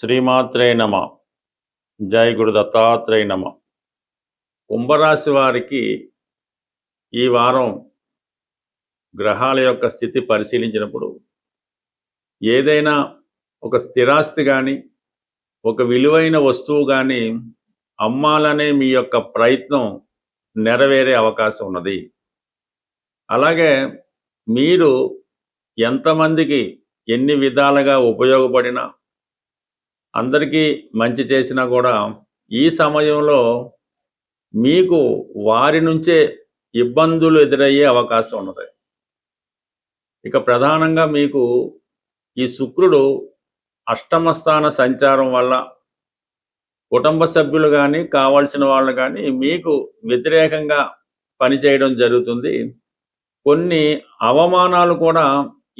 శ్రీమాత్రే నమ. జై గురు దత్తాత్రేయ నమ. కుంభరాశి వారికి ఈ వారం గ్రహాల యొక్క స్థితి పరిశీలించినప్పుడు ఏదైనా ఒక స్థిరాస్తి కానీ ఒక విలువైన వస్తువు కానీ అమ్మాలనే మీ యొక్క ప్రయత్నం నెరవేరే అవకాశం ఉన్నది. అలాగే మీరు ఎంతమందికి ఎన్ని విధాలుగా ఉపయోగపడినా అందరికీ మంచి చేసినా కూడా ఈ సమయంలో మీకు వారి నుంచే ఇబ్బందులు ఎదురయ్యే అవకాశం ఉన్నది. ఇక ప్రధానంగా మీకు ఈ శుక్రుడు అష్టమ స్థాన సంచారం వల్ల కుటుంబ సభ్యులు కానీ కావాల్సిన వాళ్ళు కానీ మీకు వ్యతిరేకంగా పనిచేయడం జరుగుతుంది. కొన్ని అవమానాలు కూడా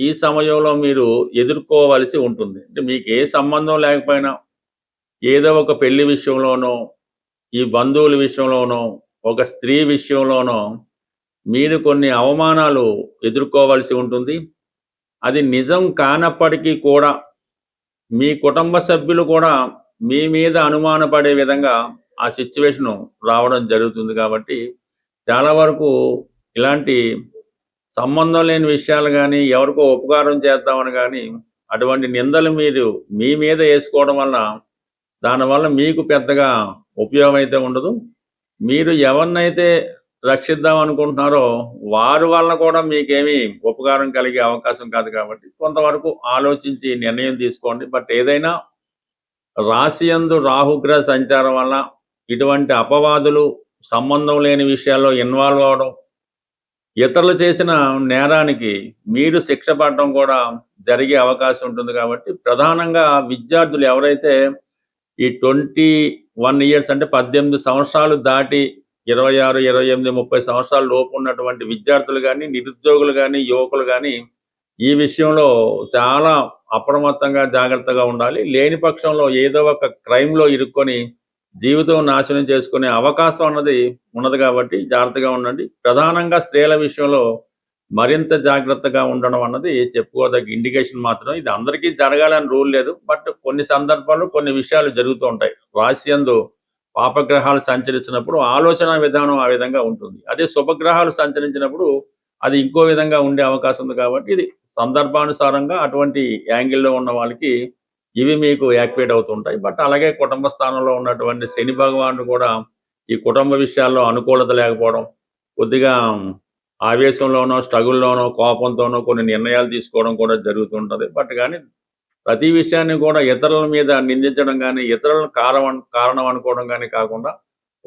ఈ సమయంలో మీరు ఎదుర్కోవలసి ఉంటుంది. అంటే మీకు ఏ సంబంధం లేకపోయినా ఏదో ఒక పెళ్లి విషయంలోనో ఈ బంధువుల విషయంలోనో ఒక స్త్రీ విషయంలోనో మీరు కొన్ని అవమానాలు ఎదుర్కోవలసి ఉంటుంది. అది నిజం కానప్పటికీ కూడా మీ కుటుంబ సభ్యులు కూడా మీ మీద అనుమానపడే విధంగా ఆ సిచ్యువేషను రావడం జరుగుతుంది. కాబట్టి చాలా వరకు ఇలాంటి సంబంధం లేని విషయాలు కానీ ఎవరికో ఉపకారం చేద్దామని కానీ అటువంటి నిందలు మీరు మీ మీద వేసుకోవడం వల్ల దానివల్ల మీకు పెద్దగా ఉపయోగం అయితే ఉండదు. మీరు ఎవరినైతే రక్షిద్దాం అనుకుంటున్నారో వారి వల్ల కూడా మీకేమీ ఉపకారం కలిగే అవకాశం కాదు. కాబట్టి కొంతవరకు ఆలోచించి నిర్ణయం తీసుకోండి. బట్ ఏదైనా రాశియందు రాహుగ్రహ సంచారం వల్ల ఇటువంటి అపవాదులు సంబంధం లేని విషయాల్లో ఇన్వాల్వ్ అవడం, ఇతరులు చేసిన నేరానికి మీరు శిక్ష పడడం కూడా జరిగే అవకాశం ఉంటుంది. కాబట్టి ప్రధానంగా విద్యార్థులు ఎవరైతే ఈ 21 ఇయర్స్ అంటే 18 సంవత్సరాలు దాటి 26, 28, 30 సంవత్సరాల లోపు ఉన్నటువంటి విద్యార్థులు కానీ నిరుద్యోగులు కానీ యువకులు కానీ ఈ విషయంలో చాలా అప్రమత్తంగా జాగ్రత్తగా ఉండాలి. లేని పక్షంలో ఏదో ఒక క్రైమ్లో ఇరుక్కొని జీవితం నాశనం చేసుకునే అవకాశం అన్నది ఉన్నది. కాబట్టి జాగ్రత్తగా ఉండండి. ప్రధానంగా స్త్రీల విషయంలో మరింత జాగ్రత్తగా ఉండడం అన్నది చెప్పుకోదగ్గ ఇండికేషన్ మాత్రం. ఇది అందరికీ జరగాలని రూల్ లేదు. బట్ కొన్ని సందర్భాల్లో కొన్ని విషయాలు జరుగుతూ ఉంటాయి. రాశియందు పాపగ్రహాలు సంచరించినప్పుడు ఆలోచన విధానం ఆ విధంగా ఉంటుంది. అదే శుభగ్రహాలు సంచరించినప్పుడు అది ఇంకో విధంగా ఉండే అవకాశం ఉంది. కాబట్టి ఇది సందర్భానుసారంగా అటువంటి యాంగిల్లో ఉన్న వాళ్ళకి ఇవి మీకు యాక్టివేట్ అవుతుంటాయి. బట్ అలాగే కుటుంబ స్థానంలో ఉన్నటువంటి శని భగవానుడు కూడా ఈ కుటుంబ విషయాల్లో అనుకూలత లేకపోవడం, కొద్దిగా ఆవేశంలోనో స్ట్రగుల్లోనో కోపంతోనో కొన్ని నిర్ణయాలు తీసుకోవడం కూడా జరుగుతుంటుంది. బట్ కానీ ప్రతి విషయాన్ని కూడా ఇతరుల మీద నిందించడం కానీ ఇతరులను కారణం అనుకోవడం కానీ కాకుండా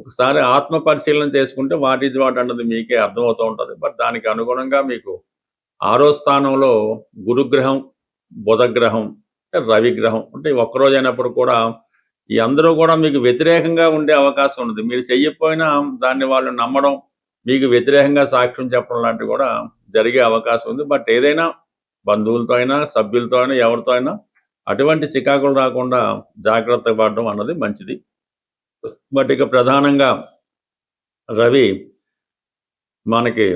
ఒకసారి ఆత్మ పరిశీలన చేసుకుంటే వాటి అన్నది మీకే అర్థమవుతూ ఉంటుంది. బట్ దానికి అనుగుణంగా మీకు 6వ స్థానంలో గురుగ్రహం, బుధగ్రహం, రవిగ్రహం అంటే ఒక్కరోజు అయినప్పుడు కూడా ఈ అందరూ కూడా మీకు వ్యతిరేకంగా ఉండే అవకాశం ఉంది. మీరు చెయ్యకపోయినా దాన్ని వాళ్ళు నమ్మడం, మీకు వ్యతిరేకంగా సాక్ష్యం చెప్పడం లాంటివి కూడా జరిగే అవకాశం ఉంది. బట్ ఏదైనా బంధువులతో అయినా సభ్యులతో అయినా ఎవరితో అయినా అటువంటి చికాకులు రాకుండా జాగ్రత్త పడడం అన్నది మంచిది. బట్ ఇక ప్రధానంగా రవి మనకి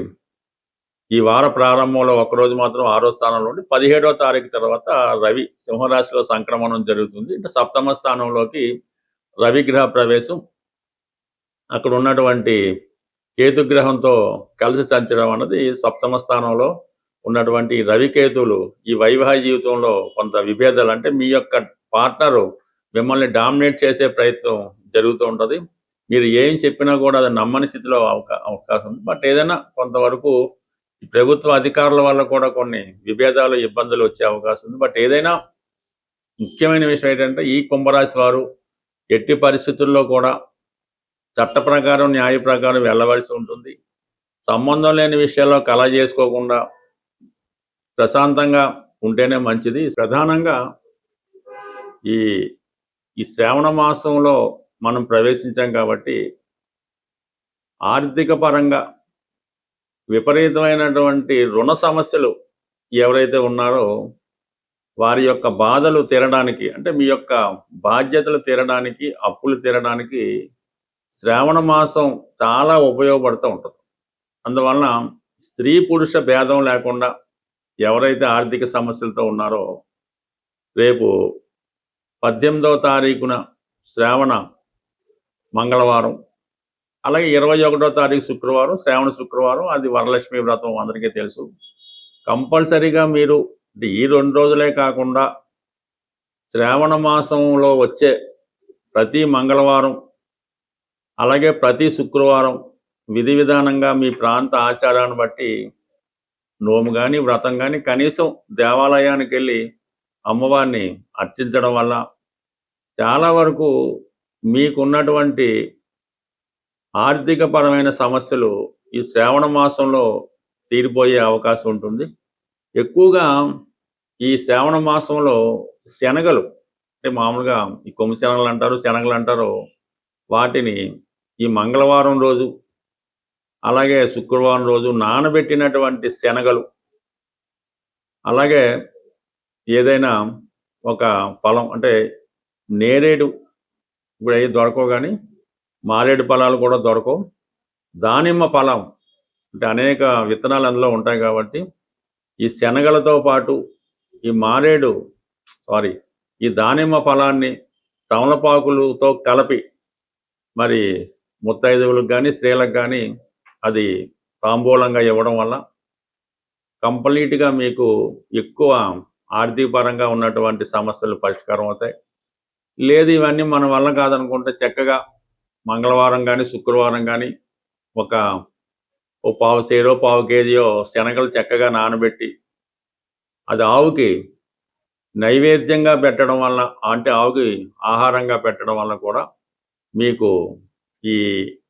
ఈ వార ప్రారంభంలో ఒకరోజు మాత్రం 6వ స్థానంలో ఉండి 17వ తారీఖు తర్వాత రవి సింహరాశిలో సంక్రమణం జరుగుతుంది. అంటే సప్తమ స్థానంలోకి రవిగ్రహ ప్రవేశం, అక్కడ ఉన్నటువంటి కేతుగ్రహంతో కలిసి సంచడం అన్నది సప్తమ స్థానంలో ఉన్నటువంటి రవికేతువులు ఈ వైవాహిక జీవితంలో కొంత విభేదాలు, అంటే మీ యొక్క పార్ట్నరు మిమ్మల్ని డామినేట్ చేసే ప్రయత్నం జరుగుతూ ఉంటుంది. మీరు ఏం చెప్పినా కూడా అది నమ్మని స్థితిలో అవకాశం ఉంది. బట్ ఏదైనా కొంతవరకు ఈ ప్రభుత్వ అధికారుల వల్ల కూడా కొన్ని విభేదాలు ఇబ్బందులు వచ్చే అవకాశం ఉంది. బట్ ఏదైనా ముఖ్యమైన విషయం ఏంటంటే ఈ కుంభరాశి వారు ఎట్టి పరిస్థితుల్లో కూడా చట్ట ప్రకారం న్యాయ ప్రకారం వెళ్ళవలసి ఉంటుంది. సంబంధం లేని విషయాల్లో కల చేసుకోకుండా ప్రశాంతంగా ఉంటేనే మంచిది. ప్రధానంగా ఈ శ్రావణ మాసంలో మనం ప్రవేశించాం కాబట్టి ఆర్థిక పరంగా విపరీతమైనటువంటి రుణ సమస్యలు ఎవరైతే ఉన్నారో వారి యొక్క బాధలు తీరడానికి, అంటే మీ యొక్క బాధ్యతలు తీరడానికి, అప్పులు తీరడానికి శ్రావణ మాసం చాలా ఉపయోగపడుతూ ఉంటుంది. అందువలన స్త్రీ పురుష భేదం లేకుండా ఎవరైతే ఆర్థిక సమస్యలతో ఉన్నారో రేపు 18వ తారీఖున శ్రావణ మంగళవారం, అలాగే 21వ తారీఖు శుక్రవారం శ్రావణ శుక్రవారం, అది వరలక్ష్మి వ్రతం అందరికీ తెలుసు. కంపల్సరీగా మీరు ఈ 2 రోజులే కాకుండా శ్రావణ మాసంలో వచ్చే ప్రతి మంగళవారం అలాగే ప్రతి శుక్రవారం విధి విధానంగా మీ ప్రాంత ఆచారాన్ని బట్టి నోము కానీ వ్రతం కానీ కనీసం దేవాలయానికి వెళ్ళి అమ్మవారిని అర్చించడం వల్ల చాలా వరకు మీకున్నటువంటి ఆర్థికపరమైన సమస్యలు ఈ శ్రావణ మాసంలో తీరిపోయే అవకాశం ఉంటుంది. ఎక్కువగా ఈ శ్రావణ మాసంలో శనగలు, అంటే మామూలుగా ఈ కొమ్ము శనగలు అంటారు, శనగలు అంటారు, వాటిని ఈ మంగళవారం రోజు అలాగే శుక్రవారం రోజు నానబెట్టినటువంటి శనగలు, అలాగే ఏదైనా ఒక ఫలం అంటే నేరేడు ఇప్పుడు అవి దొరకవు, కానీ మారేడు ఫలాలు కూడా దొరకవు. దానిమ్మ ఫలం అంటే అనేక విత్తనాలు అందులో ఉంటాయి కాబట్టి ఈ శనగలతో పాటు ఈ దానిమ్మ ఫలాన్ని తమలపాకులతో కలిపి మరి ముత్తైదువులకు కానీ స్త్రీలకు కానీ అది తాంబూలంగా ఇవ్వడం వల్ల కంప్లీట్గా మీకు ఎక్కువ ఆర్థిక పరంగా ఉన్నటువంటి సమస్యలు పరిష్కారం అవుతాయి. లేదు ఇవన్నీ మన వల్ల కాదనుకుంటే చక్కగా మంగళవారం కానీ శుక్రవారం కానీ ఓ పావు కేజీయో శనగలు చక్కగా నానబెట్టి అది ఆవుకి నైవేద్యంగా పెట్టడం వల్ల, అంటే ఆవుకి ఆహారంగా పెట్టడం వల్ల కూడా మీకు ఈ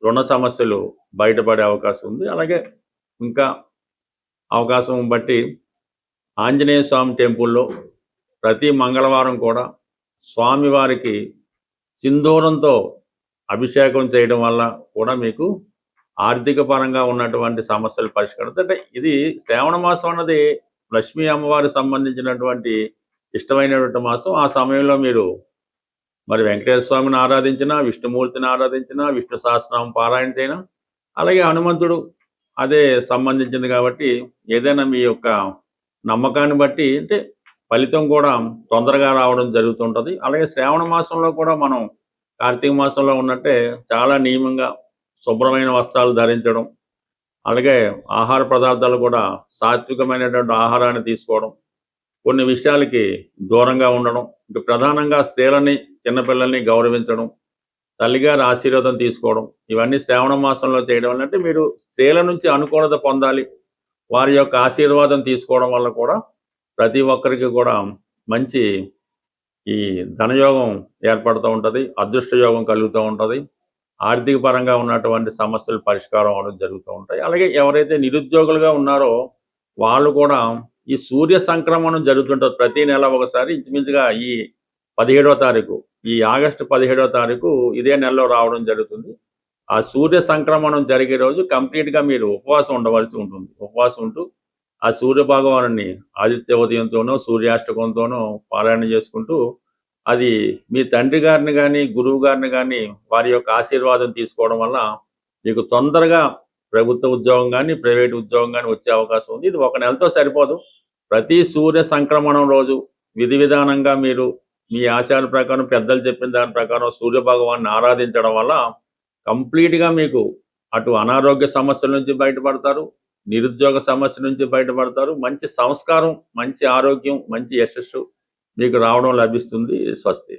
రుణ సమస్యలు బయటపడే అవకాశం ఉంది. అలాగే ఇంకా అవకాశం బట్టి ఆంజనేయ స్వామి టెంపుల్లో ప్రతి మంగళవారం కూడా స్వామివారికి సింధూరంతో అభిషేకం చేయడం వల్ల కూడా మీకు ఆర్థిక పరంగా ఉన్నటువంటి సమస్యలు పరిష్కారం. అంటే ఇది శ్రావణ మాసం అన్నది లక్ష్మీ అమ్మవారికి సంబంధించినటువంటి ఇష్టమైనటువంటి మాసం. ఆ సమయంలో మీరు మరి వెంకటేశ్వర స్వామిని ఆరాధించినా, విష్ణుమూర్తిని ఆరాధించినా, విష్ణు సహస్రనామం పారాయణ చేయనా, అలాగే హనుమంతుడు అదే సంబంధించింది కాబట్టి ఏదైనా మీ యొక్క నమ్మకాన్ని బట్టి అంటే ఫలితం కూడా తొందరగా రావడం జరుగుతుంటుంది. అలాగే శ్రావణ మాసంలో కూడా మనం కార్తీక మాసంలో ఉన్నట్టే చాలా నియమంగా శుభ్రమైన వస్త్రాలు ధరించడం, అలాగే ఆహార పదార్థాలు కూడా సాత్వికమైనటువంటి ఆహారాన్ని తీసుకోవడం, కొన్ని విషయాలకి దూరంగా ఉండడం, ఇక ప్రధానంగా స్త్రీలని చిన్నపిల్లల్ని గౌరవించడం, తల్లిగారి ఆశీర్వాదం తీసుకోవడం, ఇవన్నీ శ్రావణ మాసంలో చేయడం వల్ల అంటే మీరు స్త్రీల నుంచి అనుకూలత పొందాలి, వారి యొక్క ఆశీర్వాదం తీసుకోవడం వల్ల కూడా ప్రతి ఒక్కరికి కూడా మంచి ఈ ధనయోగం ఏర్పడుతూ ఉంటుంది, అదృష్ట యోగం కలుగుతూ ఉంటుంది, ఆర్థిక పరంగా ఉన్నటువంటి సమస్యలు పరిష్కారం అవడం జరుగుతూ ఉంటాయి. అలాగే ఎవరైతే నిరుద్యోగులుగా ఉన్నారో వాళ్ళు కూడా ఈ సూర్య సంక్రమణం జరుగుతుంటుంది ప్రతి నెల ఒకసారి. ఇంచుమించుగా ఈ 17వ తారీఖు, ఈ ఆగస్టు 17వ తారీఖు ఇదే నెలలో రావడం జరుగుతుంది. ఆ సూర్య సంక్రమణం జరిగే రోజు కంప్లీట్గా మీరు ఉపవాసం ఉండవలసి ఉంటుంది. ఉపవాసం ఉంటూ ఆ సూర్య భగవాను ఆదిత్య ఉదయంతోనో సూర్యాష్టకంతోనో పారాయణ చేసుకుంటూ అది మీ తండ్రి గారిని కానీ గురువు గారిని కానీ వారి యొక్క ఆశీర్వాదం తీసుకోవడం వల్ల మీకు తొందరగా ప్రభుత్వ ఉద్యోగం కానీ ప్రైవేట్ ఉద్యోగం కానీ వచ్చే అవకాశం ఉంది. ఇది 1 నెలతో సరిపోదు. ప్రతి సూర్య సంక్రమణం రోజు విధి విధానంగా మీరు మీ ఆచార ప్రకారం పెద్దలు చెప్పిన దాని ప్రకారం సూర్య భగవాన్ని ఆరాధించడం వల్ల కంప్లీట్గా మీకు అటు అనారోగ్య సమస్యల నుంచి బయటపడతారు, నిరుద్యోగ సమస్య నుంచి బయటపడతారు, మంచి సంస్కారం, మంచి ఆరోగ్యం, మంచి యశస్సు మీకు రావడం లభిస్తుంది. స్వస్తి.